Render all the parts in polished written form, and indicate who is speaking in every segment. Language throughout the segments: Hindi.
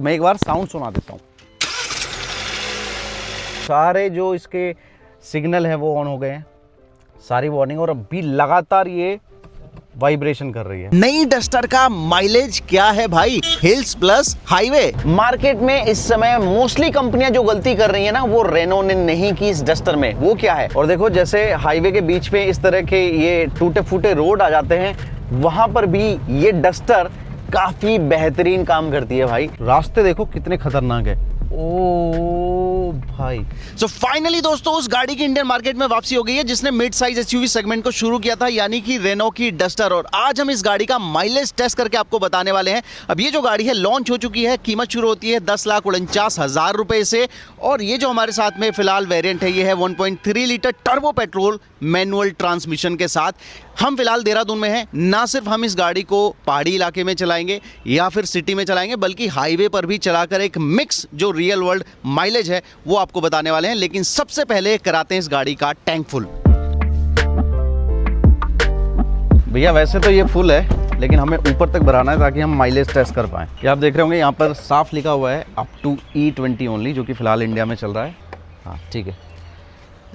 Speaker 1: मैं एक बार साउंड सुना देता हूँ। सारे जो इसके सिग्नल हैं वो ऑन हो गए हैं, सारी वार्निंग, और अभी लगातार ये वाइब्रेशन कर रही है।
Speaker 2: नई डस्टर का माइलेज क्या है भाई? Hills plus highway.
Speaker 1: मार्केट में इस समय मोस्टली कंपनियां जो गलती कर रही है ना, वो रेनो ने नहीं की इस डस्टर में। वो क्या है, और देखो जैसे हाईवे के बीच में इस तरह के ये टूटे फूटे रोड आ जाते हैं, वहां पर भी ये डस्टर काफी बेहतरीन काम करती है भाई। रास्ते देखो कितने खतरनाक है। ओ भाई,
Speaker 2: सो फाइनली दोस्तों उस गाड़ी की इंडियन मार्केट में वापसी हो गई है जिसने मिड साइज एसयूवी सेगमेंट को शुरू किया था, यानी कि रेनो की डस्टर। और आज हम इस गाड़ी का माइलेज टेस्ट करके आपको बताने वाले हैं। अब ये जो गाड़ी है लॉन्च हो चुकी है, कीमत शुरू होती है 10,49,000 रुपए से। और ये जो हमारे साथ में फिलहाल वेरिएंट है, ये है 1.3 litre turbo petrol manual transmission के साथ। हम फिलहाल देहरादून में हैं। ना सिर्फ हम इस गाड़ी को पहाड़ी इलाके में चलाएंगे या फिर सिटी में चलाएंगे, बल्कि हाईवे पर भी चलाकर एक मिक्स जो रियल वर्ल्ड माइलेज है वो आपको बताने वाले हैं। लेकिन सबसे पहले कराते हैं इस गाड़ी का टैंक फुल।
Speaker 1: भैया वैसे तो ये फुल है, लेकिन हमें ऊपर तक भराना है ताकि हम माइलेज टेस्ट कर पाएं। ये आप देख रहे होंगे यहाँ पर साफ लिखा हुआ है अप टू E20 ओनली, जो कि फिलहाल इंडिया में चल रहा है। हाँ ठीक है,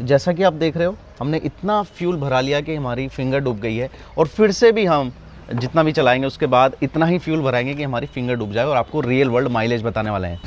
Speaker 1: जैसा कि आप देख रहे हो हमने इतना फ्यूल भरा लिया कि हमारी फिंगर डूब गई है, और फिर से भी हम जितना भी चलाएंगे उसके बाद इतना ही फ्यूल भराएंगे कि हमारी फिंगर डूब जाए, और आपको रियल वर्ल्ड माइलेज बताने वाले हैं।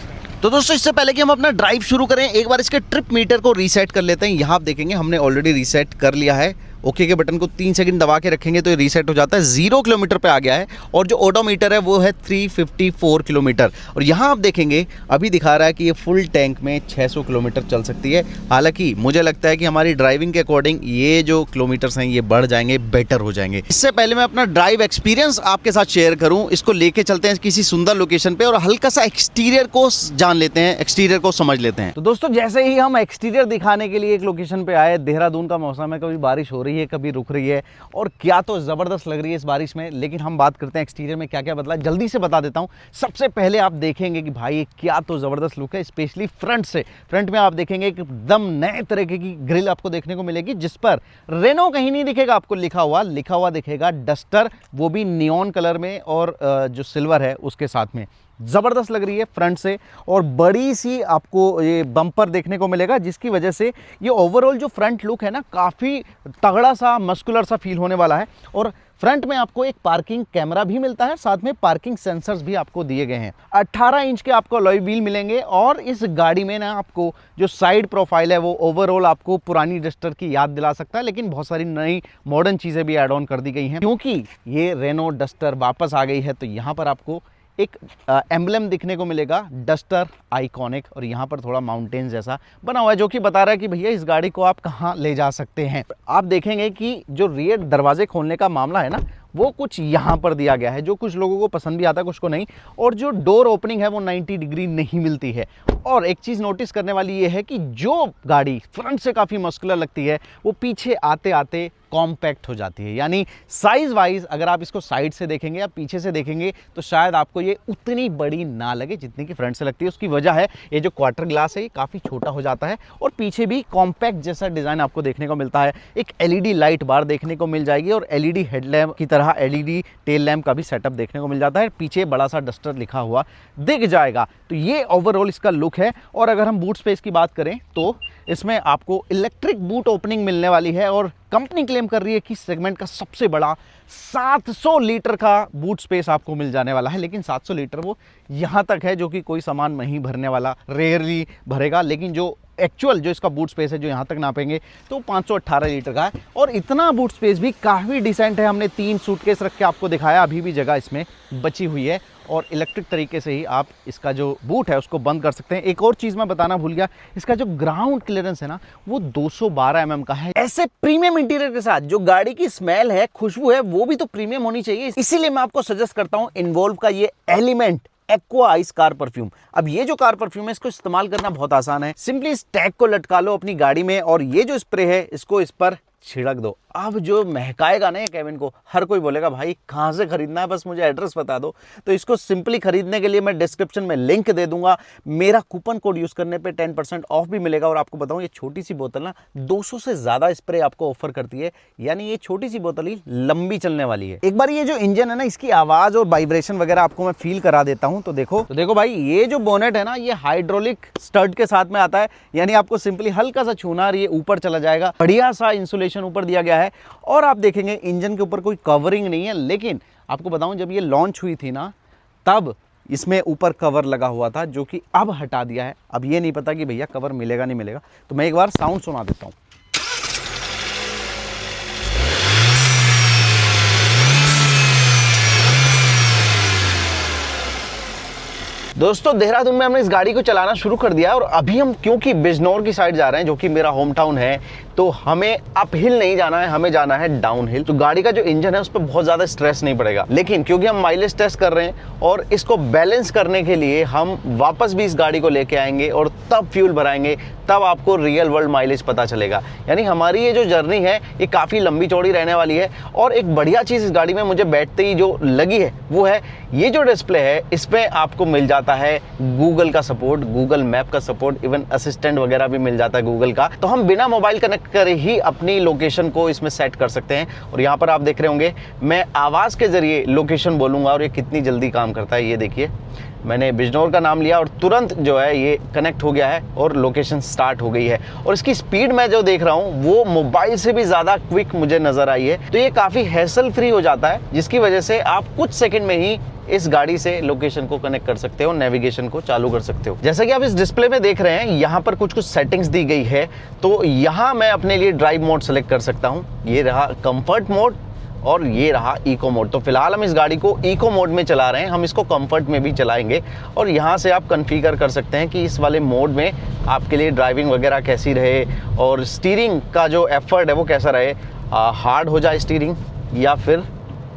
Speaker 2: तो दोस्तों इससे पहले कि हम अपना ड्राइव शुरू करें, एक बार इसके ट्रिप मीटर को रीसेट कर लेते हैं। यहाँ आप देखेंगे हमने ऑलरेडी रीसेट कर लिया है। ओके के बटन को 3 सेकंड दबा के रखेंगे तो ये रीसेट हो जाता है। 0 किलोमीटर पे आ गया है, और जो ओडोमीटर है वो है 354 किलोमीटर। और यहाँ आप देखेंगे अभी दिखा रहा है कि ये फुल टैंक में 600 किलोमीटर चल सकती है। हालांकि मुझे लगता है कि हमारी ड्राइविंग के अकॉर्डिंग ये जो किलोमीटर्स हैं ये बढ़ जाएंगे, बेटर हो जाएंगे। इससे पहले मैं अपना ड्राइव एक्सपीरियंस आपके साथ शेयर करूँ, इसको लेके चलते हैं किसी सुंदर लोकेशन पे और हल्का सा एक्सटीरियर को जान लेते हैं, एक्सटीरियर को समझ लेते हैं।
Speaker 1: तो दोस्तों जैसे ही हम एक्सटीरियर दिखाने के लिए एक लोकेशन पे आए, देहरादून का मौसम है, कभी बारिश हो रही है कभी रुक रही है, और क्या तो ज़बरदस्त लग रही है इस बारिश में। लेकिन हम बात करते हैं एक्सटीरियर में क्या क्या बदला, जल्दी से बता देता हूं। सबसे पहले आप देखेंगे कि भाई क्या तो ज़बरदस्त लुक है, स्पेशली फ्रंट से। फ्रंट में आप देखेंगे एकदम नए तरीके की ग्रिल आपको देखने को मिलेगी, जिस पर रेनो कहीं नहीं दिखेगा आपको लिखा हुआ दिखेगा डस्टर, वो भी नियॉन कलर में, और जो सिल्वर है उसके साथ में। ज़बरदस्त लग रही है फ्रंट से, और बड़ी सी आपको ये बम्पर देखने को मिलेगा, जिसकी वजह से ये ओवरऑल जो फ्रंट लुक है ना, काफ़ी तगड़ा सा मस्कुलर सा फील होने वाला है। और फ्रंट में आपको एक पार्किंग कैमरा भी मिलता है, साथ में पार्किंग सेंसर्स भी आपको दिए गए हैं। 18 इंच के आपको अलॉय व्हील मिलेंगे, और इस गाड़ी में ना आपको जो साइड प्रोफाइल है वो ओवरऑल आपको पुरानी डस्टर की याद दिला सकता है, लेकिन बहुत सारी नई मॉडर्न चीज़ें भी ऐड ऑन कर दी गई हैं। क्योंकि ये रेनो डस्टर वापस आ गई है, तो यहाँ पर आपको एक एम्बलम दिखने को मिलेगा, डस्टर आइकॉनिक, और यहाँ पर थोड़ा माउंटेन जैसा बना हुआ है, जो कि बता रहा है कि भैया इस गाड़ी को आप कहाँ ले जा सकते हैं। आप देखेंगे कि जो रियर दरवाजे खोलने का मामला है ना, वो कुछ यहाँ पर दिया गया है, जो कुछ लोगों को पसंद भी आता है, कुछ को नहीं। और जो डोर ओपनिंग है वो 90 डिग्री नहीं मिलती है। और एक चीज़ नोटिस करने वाली ये है कि जो गाड़ी फ्रंट से काफ़ी मस्कुलर लगती है, वो पीछे आते आते कॉम्पैक्ट हो जाती है। यानी साइज वाइज अगर आप इसको साइड से देखेंगे या पीछे से देखेंगे तो शायद आपको ये उतनी बड़ी ना लगे जितनी कि फ्रंट से लगती है। उसकी वजह है ये जो क्वार्टर ग्लास है ये काफ़ी छोटा हो जाता है, और पीछे भी कॉम्पैक्ट जैसा डिज़ाइन आपको देखने को मिलता है। एक LED लाइट बार देखने को मिल जाएगी, और LED हेडलैम्प की तरह LED टेल लैम्प का भी सेटअप देखने को मिल जाता है। पीछे बड़ा सा डस्टर लिखा हुआ दिख जाएगा। तो ये ओवरऑल इसका लुक है। और अगर हम बूट स्पेस की बात करें तो इसमें आपको इलेक्ट्रिक बूट ओपनिंग मिलने वाली है, और कंपनी क्लेम कर रही है कि सेगमेंट का सबसे बड़ा 700 लीटर का बूट स्पेस आपको मिल जाने वाला है। लेकिन 700 लीटर वो यहाँ तक है, जो कि कोई सामान नहीं भरने वाला, रेयरली भरेगा। लेकिन जो एक्चुअल जो इसका बूट स्पेस है जो यहाँ तक नापेंगे तो 518 लीटर का है, और इतना बूट स्पेस भी काफ़ी डिसेंट है। हमने 3 सूटकेस रख के आपको दिखाया, अभी भी जगह इसमें बची हुई है, और इलेक्ट्रिक तरीके से ही आप इसका जो बूट है उसको बंद कर सकते हैं। एक और चीज़ मैं बताना भूल गया, इसका जो ग्राउंड क्लियरेंस है ना वो 212 mm का है। ऐसे प्रीमियम इंटीरियर के साथ जो गाड़ी की स्मेल है, खुशबू है, वो भी तो प्रीमियम होनी चाहिए। इसीलिए मैं आपको सजेस्ट करता हूँ इन्वॉल्व का ये element aqua ice car perfume. अब ये जो कार परफ्यूम है इसको इस्तेमाल करना बहुत आसान है। सिंपली इस टैग को लटका लो अपनी गाड़ी में, और ये जो स्प्रे है इसको इस पर छिड़क दो। अब जो महकाएगा ना ये केबिन को, हर कोई बोलेगा भाई कहाँ से खरीदना है, बस मुझे एड्रेस बता दो। तो इसको सिंपली खरीदने के लिए मैं डिस्क्रिप्शन में लिंक दे दूंगा। मेरा कूपन कोड यूज करने पे 10% ऑफ भी मिलेगा। और आपको बताऊं ये छोटी सी बोतल ना 200 से ज्यादा स्प्रे आपको ऑफर करती है, यानी ये छोटी सी बोतल ही लंबी चलने वाली है। एक बार ये जो इंजन है ना, इसकी आवाज और वाइब्रेशन वगैरह आपको मैं फील करा देता हूं। तो देखो भाई, ये जो बोनेट है ना, ये हाइड्रोलिक स्टड के साथ में आता है, यानी आपको सिंपली हल्का सा छूना और ये ऊपर चला जाएगा। बढ़िया सा इंसुलेशन ऊपर दिया गया है। और आप देखेंगे इंजन के ऊपर कोई कवरिंग नहीं है, लेकिन आपको बताऊं जब ये लॉन्च हुई थी ना, तब इसमें ऊपर कवर लगा हुआ था, जो कि अब हटा दिया है। अब ये नहीं पता कि भैया कवर मिलेगा नहीं मिलेगा। तो मैं एक बार साउंड सुना देता हूं। दोस्तों देहरादून में हमने इस गाड़ी को चलाना शुरू कर दिया और अभी हम क्योंकि बिजनौर की साइड जा रहे हैं, जो कि मेरा होम टाउन है, तो हमें अप हिल नहीं जाना है, हमें जाना है डाउन हिल। तो गाड़ी का जो इंजन है उस पर बहुत ज़्यादा स्ट्रेस नहीं पड़ेगा। लेकिन क्योंकि हम माइलेज टेस्ट कर रहे हैं और इसको बैलेंस करने के लिए हम वापस भी इस गाड़ी को लेके आएंगे और तब फ्यूल भराएंगे, तब आपको रियल वर्ल्ड माइलेज पता चलेगा। यानी हमारी ये जो जर्नी है ये काफ़ी लंबी चौड़ी रहने वाली है। और एक बढ़िया चीज़ इस गाड़ी में मुझे बैठते ही जो लगी है वो है ये जो डिस्प्ले है, इसमें आपको मिल जाता है गूगल का सपोर्ट, गूगल मैप का सपोर्ट, इवन असिस्टेंट वगैरह भी मिल जाता है गूगल का। तो हम बिना मोबाइल कनेक्ट करे ही अपनी लोकेशन को इसमें सेट कर सकते हैं। और यहाँ पर आप देख रहे होंगे मैं आवाज़ के जरिए लोकेशन बोलूँगा और ये कितनी जल्दी काम करता है। ये देखिए, मैंने बिजनौर का नाम लिया और तुरंत जो है ये कनेक्ट हो गया है और लोकेशन स्टार्ट हो गई है। और इसकी स्पीड मैं जो देख रहा हूँ वो मोबाइल से भी ज़्यादा क्विक मुझे नज़र आई है। तो ये काफ़ी हैसल फ्री हो जाता है, जिसकी वजह से आप कुछ सेकंड में ही इस गाड़ी से लोकेशन को कनेक्ट कर सकते हो, नेविगेशन को चालू कर सकते हो। जैसा कि आप इस डिस्प्ले में देख रहे हैं, यहाँ पर कुछ सेटिंग्स दी गई है। तो यहाँ मैं अपने लिए ड्राइव मोड सेलेक्ट कर सकता हूँ। ये रहा कंफर्ट मोड और ये रहा इको मोड। तो फिलहाल हम इस गाड़ी को इको मोड में चला रहे हैं, हम इसको कंफर्ट में भी चलाएंगे। और यहाँ से आप कॉन्फ़िगर कर सकते हैं कि इस वाले मोड में आपके लिए ड्राइविंग वगैरह कैसी रहे और स्टीयरिंग का जो एफर्ट है वो कैसा रहे, हार्ड हो जाए स्टीयरिंग या फिर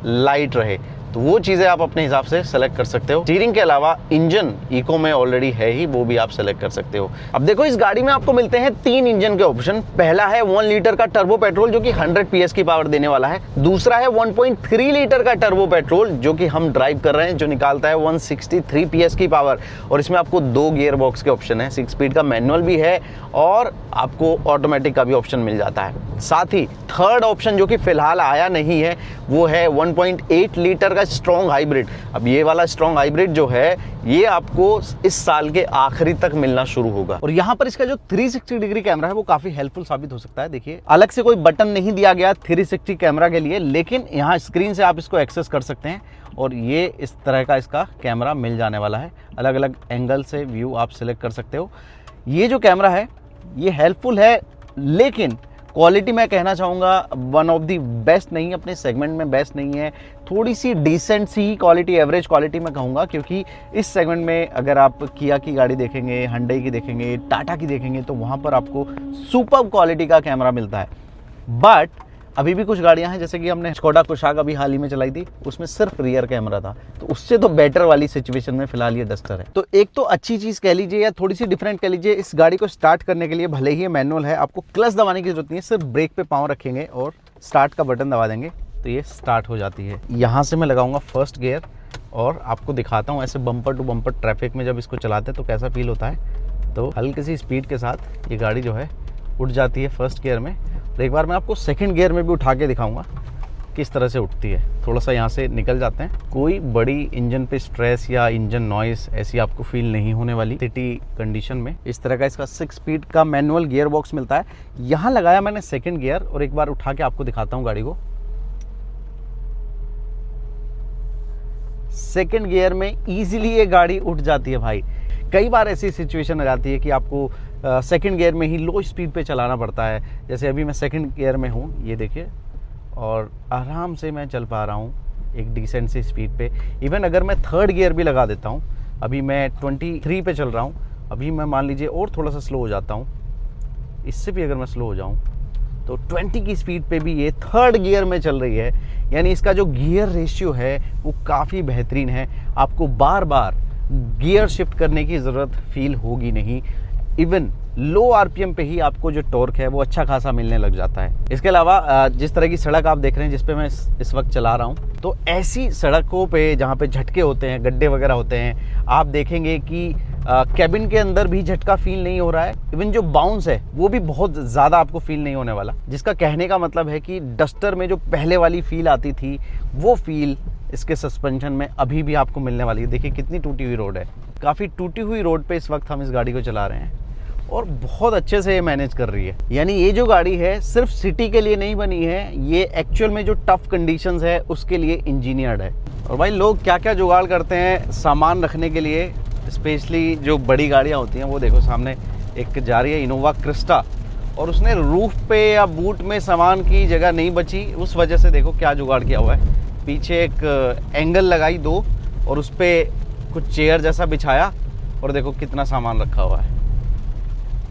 Speaker 1: लाइट रहे। तो वो चीज़ें आप अपने हिसाब से सेलेक्ट कर सकते हो। स्टीयरिंग के अलावा इंजन इको में ऑलरेडी है ही, वो भी आप सेलेक्ट कर सकते हो। अब देखो इस गाड़ी में आपको मिलते हैं 3 इंजन के ऑप्शन। पहला है 1 लीटर का टर्बो पेट्रोल जो कि 100 PS की पावर देने वाला है। दूसरा है 1.3 लीटर का टर्बो पेट्रोल जो कि हम ड्राइव कर रहे हैं, जो निकालता है 163 PS की पावर। और इसमें आपको 2 गियर बॉक्स के ऑप्शन है, 6 स्पीड का मैनुअल भी है और आपको ऑटोमेटिक का भी ऑप्शन मिल जाता है। साथ ही थर्ड ऑप्शन जो कि फिलहाल आया नहीं है वो है 1.8 लीटर का स्ट्रॉन्ग हाइब्रिड। अब ये वाला स्ट्रॉन्ग हाइब्रिड जो है ये आपको इस साल के आखिरी तक मिलना शुरू होगा। और यहाँ पर इसका जो 360 डिग्री कैमरा है वो काफी हेल्पफुल साबित हो सकता है। देखिए अलग से कोई बटन नहीं दिया गया 360 कैमरा के लिए, लेकिन यहाँ स्क्रीन से आप इसको एक्सेस कर सकते हैं और ये इस तरह का इसका कैमरा मिल जाने वाला है। अलग अलग एंगल से व्यू आप सिलेक्ट कर सकते हो। ये जो कैमरा है ये हेल्पफुल है, लेकिन क्वालिटी मैं कहना चाहूँगा वन ऑफ दी बेस्ट नहीं, अपने सेगमेंट में बेस्ट नहीं है। थोड़ी सी डिसेंट सी क्वालिटी, एवरेज क्वालिटी मैं कहूँगा, क्योंकि इस सेगमेंट में अगर आप किया की गाड़ी देखेंगे, hyundai की देखेंगे, टाटा की देखेंगे तो वहाँ पर आपको सुपर क्वालिटी का कैमरा मिलता है। बट अभी भी कुछ गाड़ियां हैं, जैसे कि हमने स्कोडा कुशाक अभी हाल ही में चलाई थी, उसमें सिर्फ रियर कैमरा था, तो उससे तो बेटर वाली सिचुएशन में फिलहाल ये डस्टर है। तो एक तो अच्छी चीज़ कह लीजिए या थोड़ी सी डिफरेंट कह लीजिए, इस गाड़ी को स्टार्ट करने के लिए भले ही ये मैनुअल है, आपको क्लच दबाने की जरूरत नहीं है, सिर्फ ब्रेक पे पाँव रखेंगे और स्टार्ट का बटन दबा देंगे तो ये स्टार्ट हो जाती है। यहाँ से मैं लगाऊंगा फर्स्ट गियर और आपको दिखाता हूँ ऐसे बम्पर टू बम्पर ट्रैफिक में जब इसको चलाते हैं तो कैसा फील होता है। तो हल्की सी स्पीड के साथ ये गाड़ी जो है उठ जाती है फर्स्ट गियर में। तो एक बार मैं आपको सेकंड गियर में भी उठा के दिखाऊंगा किस तरह से उठती है। थोड़ा सा यहाँ से निकल जाते हैं, कोई बड़ी इंजन पे स्ट्रेस या इंजन नॉइस ऐसी आपको फील नहीं होने वाली। सिटी कंडीशन में इस तरह का इसका 6 स्पीड का मैनुअल गियर बॉक्स मिलता है। यहाँ लगाया मैंने सेकंड गियर और एक बार उठा के आपको दिखाता हूँ गाड़ी को। सेकंड गियर में इजीली ये गाड़ी उठ जाती है भाई। कई बार ऐसी सिचुएशन आ जाती है कि आपको सेकंड गियर में ही लो स्पीड पे चलाना पड़ता है। जैसे अभी मैं सेकंड गियर में हूँ, ये देखिए, और आराम से मैं चल पा रहा हूँ एक डिसेंट सी स्पीड पे। इवन अगर मैं थर्ड गियर भी लगा देता हूँ, अभी मैं 23 पे चल रहा हूँ, अभी मैं मान लीजिए और थोड़ा सा स्लो हो जाता हूँ, इससे भी अगर मैं स्लो हो जाऊँ तो 20 की स्पीड पे भी ये थर्ड गियर में चल रही है। यानी इसका जो गियर रेशियो है वो काफ़ी बेहतरीन है, आपको बार बार गियर शिफ्ट करने की ज़रूरत फील होगी नहीं। इवन लो आरपीएम पे ही आपको जो टॉर्क है वो अच्छा खासा मिलने लग जाता है। इसके अलावा जिस तरह की सड़क आप देख रहे हैं जिस पे मैं इस वक्त चला रहा हूँ, तो ऐसी सड़कों पे जहाँ पे झटके होते हैं, गड्ढे वगैरह होते हैं, आप देखेंगे कि कैबिन के अंदर भी झटका फील नहीं हो रहा है। इवन जो बाउंस है वो भी बहुत ज़्यादा आपको फील नहीं होने वाला, जिसका कहने का मतलब है कि डस्टर में जो पहले वाली फील आती थी वो फील इसके सस्पेंशन में अभी भी आपको मिलने वाली है। देखिए कितनी टूटी हुई रोड है, काफ़ी टूटी हुई रोड पे इस वक्त हम इस गाड़ी को चला रहे हैं और बहुत अच्छे से ये मैनेज कर रही है। यानी ये जो गाड़ी है सिर्फ सिटी के लिए नहीं बनी है, ये एक्चुअल में जो टफ कंडीशंस है उसके लिए इंजीनियर्ड है। और भाई लोग क्या क्या जुगाड़ करते हैं सामान रखने के लिए, स्पेशली जो बड़ी गाड़ियाँ होती हैं। वो देखो सामने एक जा रही है इनोवा क्रिस्टा, और उसने रूफ पे या बूट में सामान की जगह नहीं बची, उस वजह से देखो क्या जुगाड़ किया हुआ है। पीछे एक एंगल लगाई दो और उस पर कुछ चेयर जैसा बिछाया और देखो कितना सामान रखा हुआ है।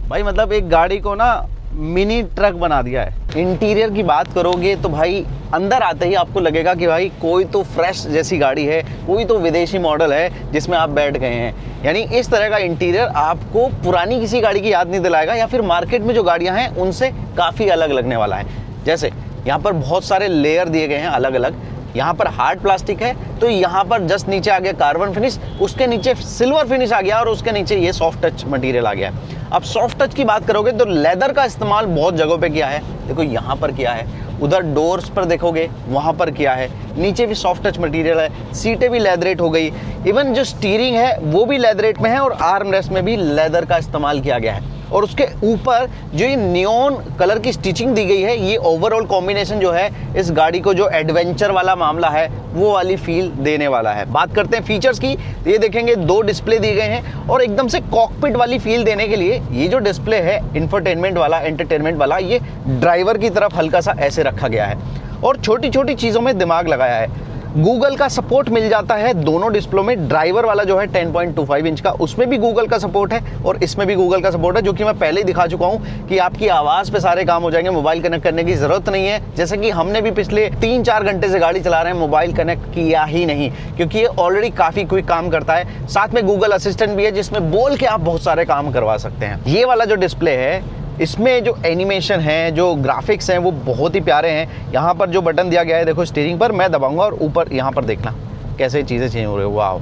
Speaker 1: भाई मतलब एक गाड़ी को ना मिनी ट्रक बना दिया है। इंटीरियर की बात करोगे तो भाई अंदर आते ही आपको लगेगा कि भाई कोई तो फ्रेश जैसी गाड़ी है, कोई तो विदेशी मॉडल है जिसमें आप बैठ गए हैं। यानी इस तरह का इंटीरियर आपको पुरानी किसी गाड़ी की याद नहीं दिलाएगा, या फिर मार्केट में जो गाड़ियां हैं उनसे काफ़ी अलग लगने वाला है। जैसे यहाँ पर बहुत सारे लेयर दिए गए हैं अलग अलग। यहाँ पर हार्ड प्लास्टिक है, तो यहाँ पर जस्ट नीचे आ गया कार्बन फिनिश, उसके नीचे सिल्वर फिनिश आ गया और उसके नीचे ये सॉफ्ट टच मटेरियल आ गया। अब सॉफ्ट टच की बात करोगे तो लेदर का इस्तेमाल बहुत जगहों पे किया है। देखो यहाँ पर किया है, उधर डोर्स पर देखोगे वहाँ पर किया है, नीचे भी सॉफ्ट टच मटेरियल है, सीटें भी लेदरेट हो गई, इवन जो स्टीयरिंग है वो भी लेदरेट में है और आर्म रेस्ट में भी लेदर का इस्तेमाल किया गया है। और उसके ऊपर जो ये नियॉन कलर की स्टिचिंग दी गई है, ये ओवरऑल कॉम्बिनेशन जो है इस गाड़ी को जो एडवेंचर वाला मामला है वो वाली फील देने वाला है। बात करते हैं फीचर्स की, तो ये देखेंगे 2 डिस्प्ले दिए गए हैं और एकदम से कॉकपिट वाली फील देने के लिए ये जो डिस्प्ले है इंफोटेनमेंट वाला, एंटरटेनमेंट वाला, ये ड्राइवर की तरफ हल्का सा ऐसे रखा गया है और छोटी छोटी चीज़ों में दिमाग लगाया है। गूगल का सपोर्ट मिल जाता है दोनों डिस्प्ले में। ड्राइवर वाला जो है 10.25 इंच का, उसमें भी गूगल का सपोर्ट है और इसमें भी गूगल का सपोर्ट है, जो कि मैं पहले ही दिखा चुका हूं कि आपकी आवाज़ पे सारे काम हो जाएंगे, मोबाइल कनेक्ट करने की ज़रूरत नहीं है। जैसे कि हमने भी पिछले 3-4 घंटे से गाड़ी चला रहे हैं, मोबाइल कनेक्ट किया ही नहीं, क्योंकि ये ऑलरेडी काफ़ी क्विक काम करता है। साथ में गूगल असिस्टेंट भी है जिसमें बोल के आप बहुत सारे काम करवा सकते हैं। ये वाला जो डिस्प्ले है इसमें जो एनिमेशन है, जो ग्राफिक्स हैं वो बहुत ही प्यारे हैं। यहाँ पर जो बटन दिया गया है देखो स्टीयरिंग पर, मैं दबाऊंगा और ऊपर यहाँ पर देखना कैसे चीज़ें चेंज हो रही है। वाह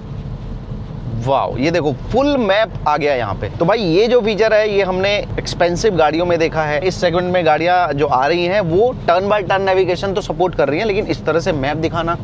Speaker 1: वाह, ये देखो फुल मैप आ गया यहाँ पे। तो भाई ये जो फीचर है ये हमने एक्सपेंसिव गाड़ियों में देखा है। इस सेगमेंट में गाड़ियाँ जो आ रही हैं वो टर्न बाय टर्न नेविगेशन तो सपोर्ट कर रही हैं, लेकिन इस तरह से मैप दिखाना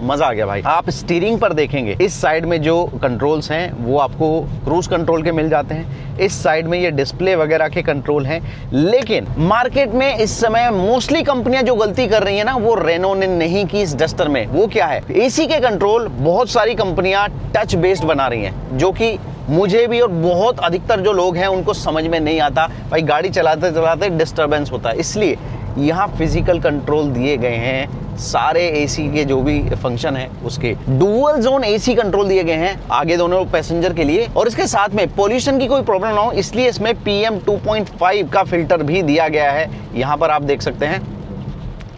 Speaker 1: मज़ा आ गया भाई। आप स्टीयरिंग पर देखेंगे इस साइड में जो कंट्रोल्स हैं वो आपको क्रूज कंट्रोल के मिल जाते हैं, इस साइड में ये डिस्प्ले वगैरह के कंट्रोल हैं। लेकिन मार्केट में इस समय मोस्टली कंपनियां जो गलती कर रही है ना, वो रेनो ने नहीं की इस डस्टर में। वो क्या है, एसी के कंट्रोल बहुत सारी कंपनियां टच बेस्ड बना रही हैं, जो कि मुझे भी और बहुत अधिकतर जो लोग हैं उनको समझ में नहीं आता। भाई गाड़ी चलाते चलाते डिस्टर्बेंस होता है, इसलिए यहाँ फिजिकल कंट्रोल दिए गए हैं सारे एसी के जो भी फंक्शन है उसके। डुअल जोन एसी कंट्रोल दिए गए हैं आगे दोनों पैसेंजर के लिए, और इसके साथ में पोल्यूशन की कोई प्रॉब्लम ना हो इसलिए इसमें PM 2.5 का फिल्टर भी दिया गया है। यहाँ पर आप देख सकते हैं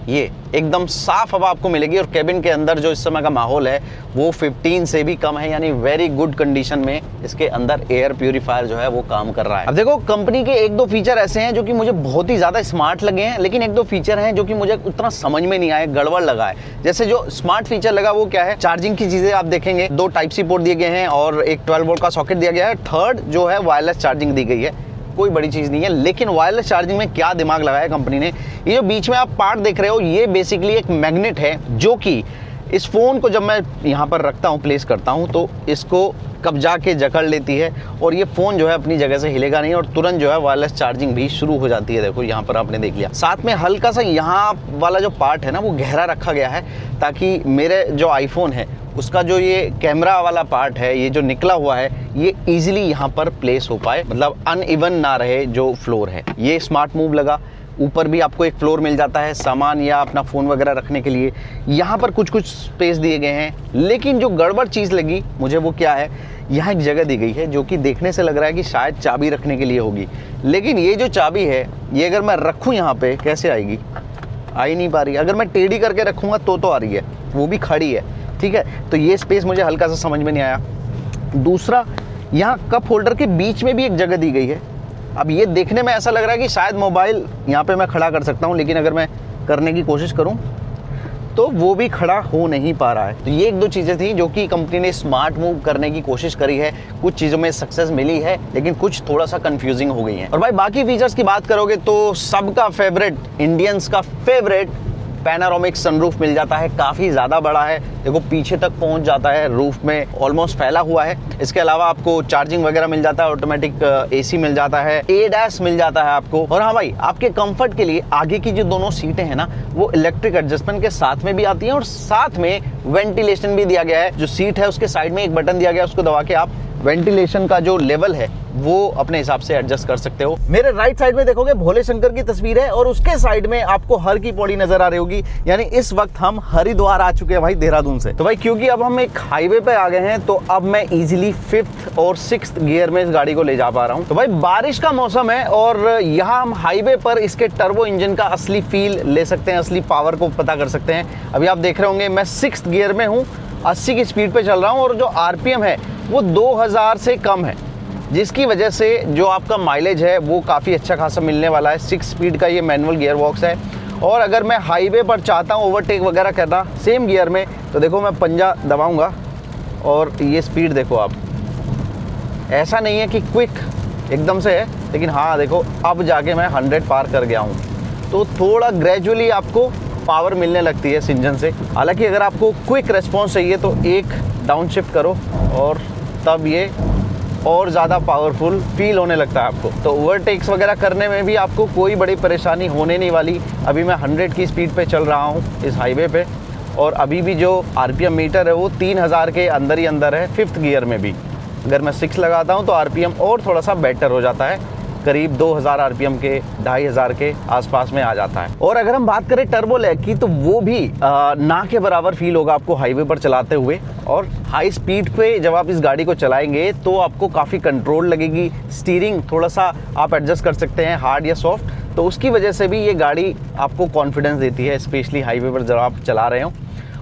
Speaker 1: ये एकदम साफ हवा आपको मिलेगी, और केबिन के अंदर जो इस समय का माहौल है वो 15 से भी कम है, यानी वेरी गुड कंडीशन में इसके अंदर एयर प्यूरिफायर जो है वो काम कर रहा है। अब देखो कंपनी के 1-2 फीचर ऐसे हैं जो कि मुझे बहुत ही ज़्यादा स्मार्ट लगे हैं, लेकिन 1-2 फीचर हैं जो कि मुझे उतना समझ में नहीं आए, गड़बड़ लगा है। जैसे जो स्मार्ट फीचर लगा वो क्या है, चार्जिंग की चीज़ें आप देखेंगे 2 Type-C पोर्ट दिए गए हैं और एक 12 वोल्ट का सॉकेट दिया गया है। थर्ड जो है वायरलेस चार्जिंग दी गई है, कोई बड़ी चीज़ नहीं है। लेकिन वायरलेस चार्जिंग में क्या दिमाग लगाया कंपनी ने, ये जो बीच में आप पार्ट देख रहे हो ये बेसिकली एक मैग्नेट है, जो कि इस फ़ोन को जब मैं यहाँ पर रखता हूँ, प्लेस करता हूँ, तो इसको कब्जा के जकड़ लेती है और ये फ़ोन जो है अपनी जगह से हिलेगा नहीं और तुरंत जो है वायरलेस चार्जिंग भी शुरू हो जाती है। देखो यहाँ पर आपने देख लिया। साथ में हल्का सा यहाँ वाला जो पार्ट है ना वो गहरा रखा गया है, ताकि मेरे जो आईफोन है उसका जो ये कैमरा वाला पार्ट है, ये जो निकला हुआ है, ये इजीली यहाँ पर प्लेस हो पाए, मतलब अनइवन ना रहे जो फ्लोर है। ये स्मार्ट मूव लगा। ऊपर भी आपको एक फ्लोर मिल जाता है सामान या अपना फ़ोन वगैरह रखने के लिए। यहाँ पर कुछ कुछ स्पेस दिए गए हैं, लेकिन जो गड़बड़ चीज़ लगी मुझे वो क्या है, यहाँ एक जगह दी गई है जो कि देखने से लग रहा है कि शायद चाबी रखने के लिए होगी, लेकिन ये जो चाबी है ये अगर मैं रखूँ यहाँ पे कैसे आएगी, आ ही नहीं पा रही। अगर मैं टेढ़ी करके रखूँगा तो आ रही है, वो भी खड़ी है। ठीक है, तो ये स्पेस मुझे हल्का सा समझ में नहीं आया। दूसरा, यहाँ कप होल्डर के बीच में भी एक जगह दी गई है, अब ये देखने में ऐसा लग रहा है कि शायद मोबाइल यहाँ पे मैं खड़ा कर सकता हूँ, लेकिन अगर मैं करने की कोशिश करूँ तो वो भी खड़ा हो नहीं पा रहा है। तो ये एक दो चीज़ें थी जो कि कंपनी ने स्मार्ट मूव करने की कोशिश करी है। कुछ चीज़ों में सक्सेस मिली है, लेकिन कुछ थोड़ा सा कंफ्यूजिंग हो गई है। और भाई बाकी फीचर्स की बात करोगे तो सबका फेवरेट, इंडियंस का फेवरेट पैनारोमिक सनरूफ मिल जाता है। काफ़ी ज़्यादा बड़ा है, देखो पीछे तक पहुंच जाता है, रूफ में ऑलमोस्ट फैला हुआ है। इसके अलावा आपको चार्जिंग वगैरह मिल जाता है, ऑटोमेटिक एसी मिल जाता है, ADAS मिल जाता है आपको। और हाँ भाई, आपके कंफर्ट के लिए आगे की जो दोनों सीटें हैं ना, वो इलेक्ट्रिक एडजस्टमेंट के साथ में भी आती हैं और साथ में वेंटिलेशन भी दिया गया है। जो सीट है उसके साइड में एक बटन दिया गया है, उसको दबा के आप वेंटिलेशन का जो लेवल है वो अपने हिसाब से एडजस्ट कर सकते हो। मेरे राइट साइड में देखोगे भोले शंकर की तस्वीर है और उसके साइड में आपको हर की पौड़ी नजर आ रही होगी। यानी इस वक्त हम हरिद्वार आ चुके हैं भाई, देहरादून से। तो भाई क्योंकि अब हम एक हाईवे पे आ गए हैं, तो अब मैं इजीली 5th और 6th गियर में इस गाड़ी को ले जा पा रहा हूँ। तो भाई बारिश का मौसम है और यहाँ हम हाईवे पर इसके टर्बो इंजन का असली फील ले सकते हैं, असली पावर को पता कर सकते हैं। अभी आप देख रहे होंगे मैं 6th गियर में हूँ, 80 की स्पीड पे चल रहा हूँ और जो RPM है वो 2000 से कम है, जिसकी वजह से जो आपका माइलेज है वो काफ़ी अच्छा खासा मिलने वाला है। 6 स्पीड का ये मैनुअल गियर बॉक्स है। और अगर मैं हाईवे पर चाहता हूँ ओवरटेक वगैरह करना सेम गियर में, तो देखो मैं पंजा दबाऊंगा और ये स्पीड देखो आप, ऐसा नहीं है कि क्विक एकदम से है, लेकिन हाँ देखो अब जाके मैं 100 पार कर गया हूँ। तो थोड़ा ग्रेजुअली आपको पावर मिलने लगती है इस इंजन से। हालांकि अगर आपको क्विक रिस्पॉन्स चाहिए तो एक डाउन शिफ्ट करो और तब ये और ज़्यादा पावरफुल फील होने लगता है आपको। तो ओवरटेक्स वगैरह करने में भी आपको कोई बड़ी परेशानी होने नहीं वाली। अभी मैं 100 की स्पीड पे चल रहा हूँ इस हाईवे पे और अभी भी जो RPM मीटर है वो 3000 के अंदर ही अंदर है 5th गियर में भी। अगर मैं 6 लगाता हूँ तो RPM और थोड़ा सा बेटर हो जाता है, करीब 2000 RPM के 2500 के आसपास में आ जाता है। और अगर हम बात करें टर्बो लैग की, तो वो भी ना के बराबर फील होगा आपको हाईवे पर चलाते हुए। और हाई स्पीड पे जब आप इस गाड़ी को चलाएंगे तो आपको काफ़ी कंट्रोल लगेगी। स्टीयरिंग थोड़ा सा आप एडजस्ट कर सकते हैं, हार्ड या सॉफ्ट, तो उसकी वजह से भी ये गाड़ी आपको कॉन्फिडेंस देती है, स्पेशली हाईवे पर जब आप चला रहे हो।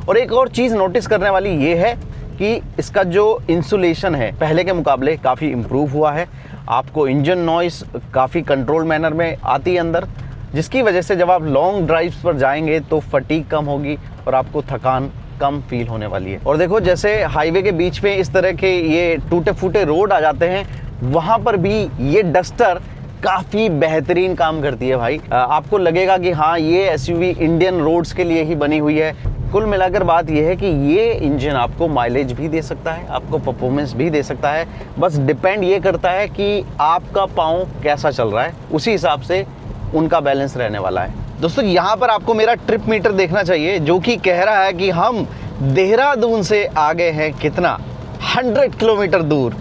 Speaker 1: और एक और चीज़ नोटिस करने वाली ये है कि इसका जो इंसुलेशन है पहले के मुकाबले काफ़ी इम्प्रूव हुआ है। आपको इंजन नॉइस काफ़ी कंट्रोल मैनर में आती है अंदर, जिसकी वजह से जब आप लॉन्ग ड्राइव्स पर जाएंगे तो फटीग कम होगी और आपको थकान कम फील होने वाली है। और देखो जैसे हाईवे के बीच में इस तरह के ये टूटे फूटे रोड आ जाते हैं, वहाँ पर भी ये डस्टर काफ़ी बेहतरीन काम करती है भाई। आपको लगेगा कि हाँ ये SUV इंडियन रोड्स के लिए ही बनी हुई है। कुल मिलाकर बात यह है कि ये इंजन आपको माइलेज भी दे सकता है, आपको परफॉर्मेंस भी दे सकता है। बस डिपेंड ये करता है कि आपका पाँव कैसा चल रहा है, उसी हिसाब से उनका बैलेंस रहने वाला है। दोस्तों यहाँ पर आपको मेरा ट्रिप मीटर देखना चाहिए, जो कि कह रहा है कि हम देहरादून से आ गए हैं कितना, 100 किलोमीटर दूर।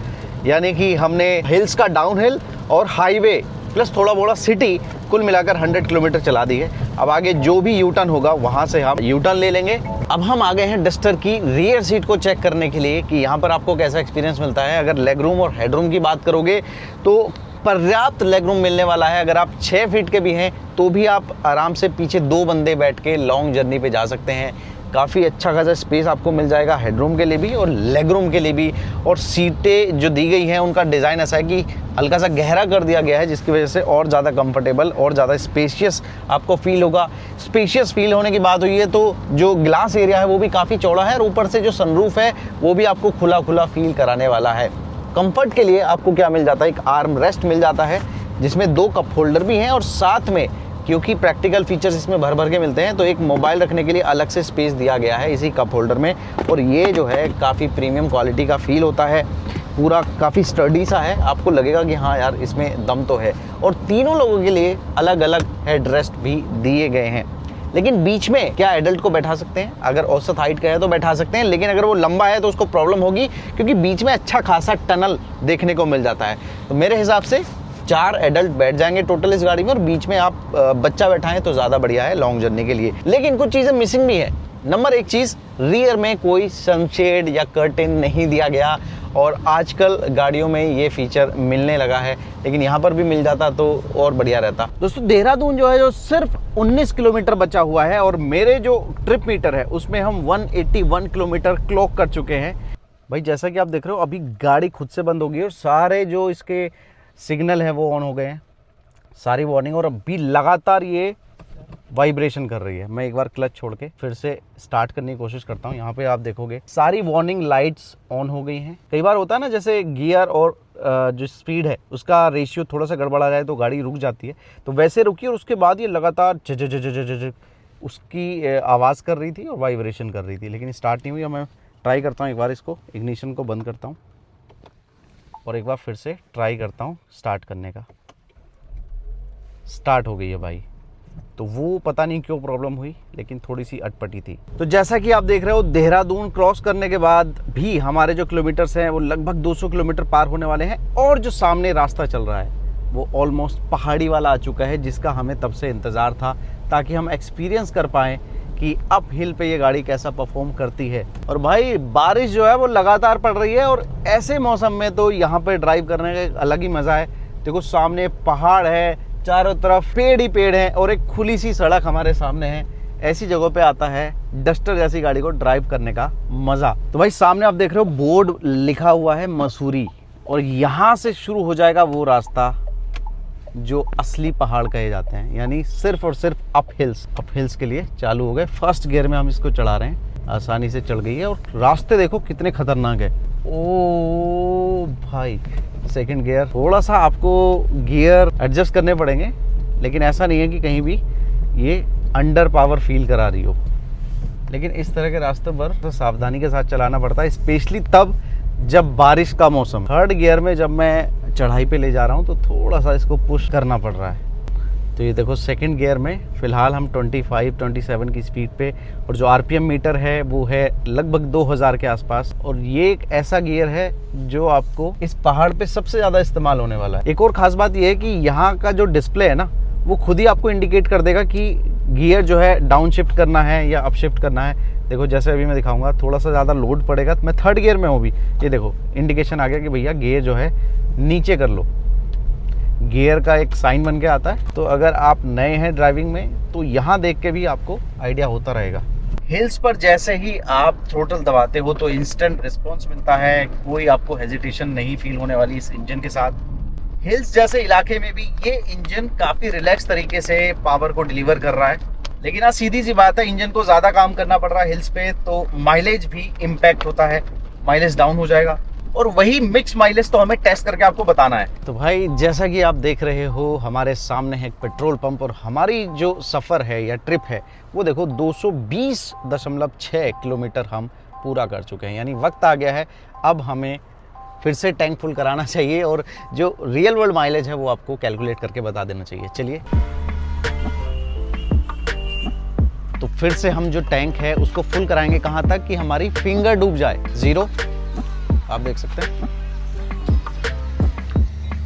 Speaker 1: यानी कि हमने हिल्स का डाउन हिल और हाईवे प्लस थोड़ा बोड़ा सिटी कुल मिलाकर 100 किलोमीटर चला दी है। अब आगे जो भी यू टर्न होगा वहाँ से हम यू टर्न ले लेंगे। अब हम आ गए हैं डस्टर की रियर सीट को चेक करने के लिए कि यहाँ पर आपको कैसा एक्सपीरियंस मिलता है। अगर लेग रूम और हेड रूम की बात करोगे तो पर्याप्त लेग रूम मिलने वाला है। अगर आप 6 फीट के भी हैं तो भी आप आराम से पीछे 2 बंदे बैठ के लॉन्ग जर्नी पे जा सकते हैं। काफ़ी अच्छा खासा स्पेस आपको मिल जाएगा हेडरूम के लिए भी और लेग रूम के लिए भी। और सीटें जो दी गई हैं उनका डिज़ाइन ऐसा है कि हल्का सा गहरा कर दिया गया है, जिसकी वजह से और ज़्यादा कंफर्टेबल और ज़्यादा स्पेशियस आपको फील होगा। स्पेशियस फील होने की बात हुई है तो जो ग्लास एरिया है वो भी काफ़ी चौड़ा है और ऊपर से जो सनरूफ है वो भी आपको खुला खुला फील कराने वाला है। कंफर्ट के लिए आपको क्या मिल जाता है, एक आर्म रेस्ट मिल जाता है जिसमें 2 कप होल्डर भी हैं और साथ में क्योंकि प्रैक्टिकल फीचर्स इसमें भर भर के मिलते हैं तो एक मोबाइल रखने के लिए अलग से स्पेस दिया गया है इसी कप होल्डर में। और ये जो है काफ़ी प्रीमियम क्वालिटी का फील होता है, पूरा काफ़ी स्टडी सा है, आपको लगेगा कि हाँ यार इसमें दम तो है। और तीनों लोगों के लिए अलग अलग हेड रेस्ट भी दिए गए हैं। लेकिन बीच में क्या एडल्ट को बैठा सकते हैं, अगर औसत हाइट का है तो बैठा सकते हैं, लेकिन अगर वो लंबा है तो उसको प्रॉब्लम होगी क्योंकि बीच में अच्छा खासा टनल देखने को मिल जाता है। तो मेरे हिसाब से 4 एडल्ट बैठ जाएंगे टोटल इस गाड़ी में और बीच में आप बच्चा बैठाएं तो ज़्यादा बढ़िया है लॉन्ग जर्नी के लिए। लेकिन कुछ चीज़ें मिसिंग भी है। नंबर 1 चीज़, रियर में कोई सनशेड या कर्टेन नहीं दिया गया और आजकल गाड़ियों में ये फीचर मिलने लगा है, लेकिन यहाँ पर भी मिल जाता तो और बढ़िया रहता। दोस्तों देहरादून जो है जो सिर्फ 19 किलोमीटर बचा हुआ है और मेरे जो ट्रिप मीटर है उसमें हम 181 किलोमीटर क्लॉक कर चुके हैं। भाई जैसा कि आप देख रहे हो अभी गाड़ी खुद से बंद होगी और सारे जो इसके सिग्नल है वो ऑन हो गए हैं। सारी वार्निंग, और अभी लगातार ये वाइब्रेशन कर रही है। मैं एक बार क्लच छोड़ के फिर से स्टार्ट करने की कोशिश करता हूँ। यहाँ पे आप देखोगे सारी वार्निंग लाइट्स ऑन हो गई हैं। कई बार होता है ना, जैसे गियर और जो स्पीड है उसका रेशियो थोड़ा सा गड़बड़ा जाए तो गाड़ी रुक जाती है, तो वैसे रुकी और उसके बाद ये लगातार झ उसकी आवाज़ कर रही थी और वाइब्रेशन कर रही थी, लेकिन स्टार्ट नहीं हुई। मैं ट्राई करता हूँ एक बार, इसको इग्निशन को बंद करता हूँ और एक बार फिर से ट्राई करता हूँ स्टार्ट करने का। स्टार्ट हो गई है भाई। तो वो पता नहीं क्यों प्रॉब्लम हुई, लेकिन थोड़ी सी अटपटी थी। तो जैसा कि आप देख रहे हो, देहरादून क्रॉस करने के बाद भी हमारे जो किलोमीटर्स हैं वो लगभग 200 किलोमीटर पार होने वाले हैं, और जो सामने रास्ता चल रहा है वो ऑलमोस्ट पहाड़ी वाला आ चुका है, जिसका हमें तब से इंतज़ार था, ताकि हम एक्सपीरियंस कर पाएँ कि अप हिल पे ये गाड़ी कैसा परफॉर्म करती है। और भाई बारिश जो है वो लगातार पड़ रही है, और ऐसे मौसम में तो यहाँ पे ड्राइव करने का एक अलग ही मज़ा है। देखो सामने पहाड़ है, चारों तरफ पेड़ ही पेड़ हैं, और एक खुली सी सड़क हमारे सामने है। ऐसी जगहों पे आता है डस्टर जैसी गाड़ी को ड्राइव करने का मज़ा। तो भाई सामने आप देख रहे हो बोर्ड लिखा हुआ है मसूरी, और यहाँ से शुरू हो जाएगा वो रास्ता जो असली पहाड़ कहे जाते हैं, यानी सिर्फ और सिर्फ अप हिल्स के लिए चालू हो गए। फर्स्ट गियर में हम इसको चढ़ा रहे हैं, आसानी से चढ़ गई है, और रास्ते देखो कितने खतरनाक है। ओ भाई, सेकंड गियर, थोड़ा सा आपको गियर एडजस्ट करने पड़ेंगे, लेकिन ऐसा नहीं है कि कहीं भी ये अंडर पावर फील करा रही हो। लेकिन इस तरह के रास्ते पर तो सावधानी के साथ चलाना पड़ता है, स्पेशली तब जब बारिश का मौसम। थर्ड गियर में जब मैं चढ़ाई पे ले जा रहा हूँ तो थोड़ा सा इसको पुश करना पड़ रहा है। तो ये देखो सेकंड गियर में फ़िलहाल हम 25-27 की स्पीड पे, और जो आरपीएम मीटर है वो है लगभग 2000 के आसपास। और ये एक ऐसा गियर है जो आपको इस पहाड़ पे सबसे ज़्यादा इस्तेमाल होने वाला है। एक और ख़ास बात ये है कि यहाँ का जो डिस्प्ले है ना, वो खुद ही आपको इंडिकेट कर देगा कि गियर जो है डाउन शिफ्ट करना है या अप शिफ्ट करना है। देखो जैसे अभी मैं दिखाऊंगा, थोड़ा सा ज़्यादा लोड पड़ेगा तो मैं थर्ड गियर में हूँ भी, ये देखो इंडिकेशन आ गया कि भैया गियर जो है नीचे कर लो। गियर का एक साइन बन के आता है। तो अगर आप नए हैं ड्राइविंग में तो यहाँ देख के भी आपको आइडिया होता रहेगा। हिल्स पर जैसे ही आप थ्रोटल दबाते हो तो इंस्टेंट रिस्पॉन्स मिलता है, कोई आपको हेजिटेशन नहीं फील होने वाली इस इंजन के साथ। हिल्स जैसे इलाके में भी ये इंजन काफ़ी रिलैक्स तरीके से पावर को डिलीवर कर रहा है। लेकिन हाँ, सीधी सी बात है, इंजन को ज़्यादा काम करना पड़ रहा है हिल्स पे, तो माइलेज भी इम्पैक्ट होता है, माइलेज डाउन हो जाएगा। और वही मिक्स माइलेज तो हमें टेस्ट करके आपको बताना है। तो भाई जैसा कि आप देख रहे हो, हमारे सामने है एक पेट्रोल पंप, और हमारी जो सफ़र है या ट्रिप है वो देखो 220.6 किलोमीटर हम पूरा कर चुके हैं। यानी वक्त आ गया है अब हमें फिर से टैंक फुल कराना चाहिए, और जो रियल वर्ल्ड माइलेज है वो आपको कैलकुलेट करके बता देना चाहिए। चलिए, तो फिर से हम जो टैंक है उसको फुल कराएंगे कहाँ तक कि हमारी फिंगर डूब जाए, 0। आप देख सकते हैं,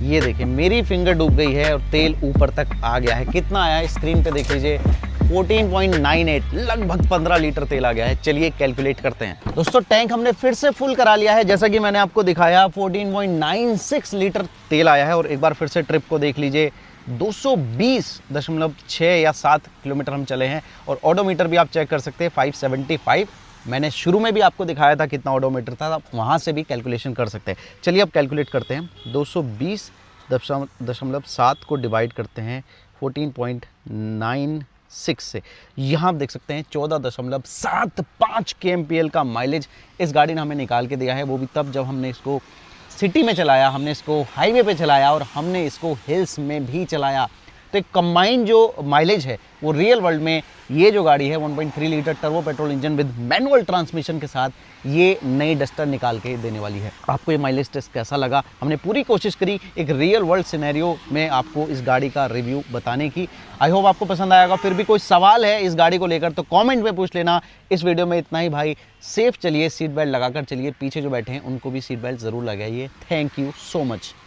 Speaker 1: ये देखिए मेरी फिंगर डूब गई है और तेल ऊपर तक आ गया है। कितना आया है स्क्रीन पे देख लीजिए, 14.98, लगभग 15 लीटर तेल आ गया है। चलिए कैलकुलेट करते हैं। दोस्तों टैंक हमने फिर से फुल करा लिया है, जैसा कि मैंने आपको दिखाया 14.96 लीटर तेल आया है। और एक बार फिर से ट्रिप को देख लीजिए, 220.6 या 7 किलोमीटर हम चले हैं, और ऑडोमीटर भी आप चेक कर सकते हैं 575। मैंने शुरू में भी आपको दिखाया था कितना ऑडोमीटर था, आप वहाँ से भी कैलकुलेशन कर सकते हैं। चलिए अब कैलकुलेट करते हैं। 220.7 को डिवाइड करते हैं 14.96 से, यहाँ आप देख सकते हैं 14.75 kmpl का माइलेज इस गाड़ी ने हमें निकाल के दिया है। वो भी तब जब हमने इसको सिटी में चलाया, हमने इसको हाईवे पे चलाया, और हमने इसको हिल्स में भी चलाया। तो एक कंबाइंड जो माइलेज है वो रियल वर्ल्ड में ये जो गाड़ी है 1.3 litre turbo petrol engine with manual transmission के साथ ये नई डस्टर निकाल के देने वाली है। आपको ये माइलेज टेस्ट कैसा लगा? हमने पूरी कोशिश करी एक रियल वर्ल्ड सिनेरियो में आपको इस गाड़ी का रिव्यू बताने की। आई होप आपको पसंद आएगा। फिर भी कोई सवाल है इस गाड़ी को लेकर तो कॉमेंट में पूछ लेना। इस वीडियो में इतना ही भाई। सेफ चलिए, सीट बेल्ट लगाकर चलिए, पीछे जो बैठे हैं उनको भी सीट बेल्ट ज़रूर लगाइए। Thank you so much.